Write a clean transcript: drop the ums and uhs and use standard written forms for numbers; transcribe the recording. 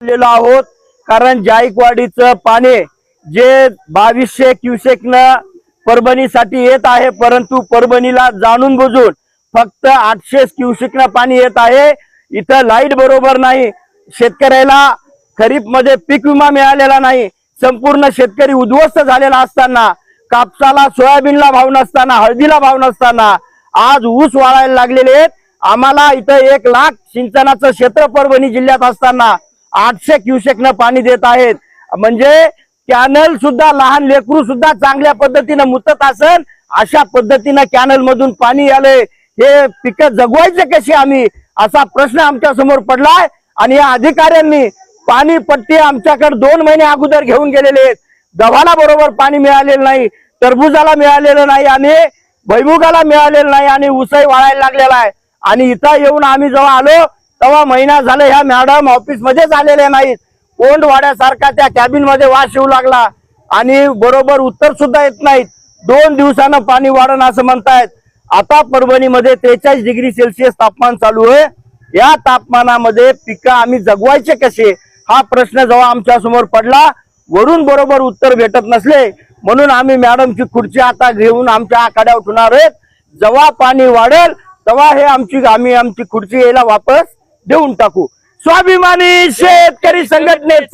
आलेलो आहोत कारण जायकवाडीचं पाणी जे 2200 क्युसेकनं परभणीसाठी येत आहे, परंतु परभणीला जाणून बुजून फक्त 800 क्युसेकनं पाणी येत आहे। इथं लाईट बरोबर नाही, शेतकऱ्याला खरीप मध्ये पीक विमा मिळालेला नाही, संपूर्ण शेतकरी उद्ध्वस्त झालेला असताना, कापसाला सोयाबीनला भाव नसताना, हळदीला भाव नसताना आज ऊस वाळायला लागलेले आहेत। आम्हाला इथं 1 लाख सिंचनाचं क्षेत्र परभणी जिल्ह्यात असताना 800 क्युसेकनं पाणी देत आहेत। म्हणजे कॅनल सुद्धा लहान लेकरू सुद्धा चांगल्या पद्धतीने मुतत असन अशा पद्धतीने कॅनल मधून पाणी आले। हे पिकं जगवायचे कसे आम्ही असा प्रश्न आमच्या समोर पडलाय। आणि या अधिकाऱ्यांनी पाणी पट्टी आमच्याकडे 2 महिने अगोदर घेऊन गेलेले आहेत। गव्हाला बरोबर पाणी मिळालेलं नाही, टरबूजाला मिळालेलं नाही आणि भुईमुगाला मिळालेलं नाही आणि ऊसही वाळायला लागलेला आहे। आणि इथं येऊन आम्ही जेव्हा आलो तेव्हा महिना झाला ह्या मॅडम ऑफिस मध्येच आलेल्या नाहीत। कोंडवाड्यासारखा त्या कॅबिन मध्ये वास येऊ लागला आणि बरोबर उत्तर सुद्धा येत नाहीत। 2 दिवसानं पाणी वाढन असं म्हणतायत। आता परभणीमध्ये 43 डिग्री सेल्सिअस तापमान चालू आहे। या तापमानामध्ये पिकं आम्ही जगवायचे कसे हा प्रश्न जेव्हा आमच्या समोर पडला, वरून बरोबर उत्तर भेटत नसले म्हणून आम्ही मॅडमची खुर्ची आता घेऊन आमच्या आखाड्यावर उठणार आहेत। जेव्हा पाणी वाढेल तेव्हा हे आमची खुर्ची यायला वापस देऊन टाकू। स्वाभिमानी शेतकरी संघटनेचा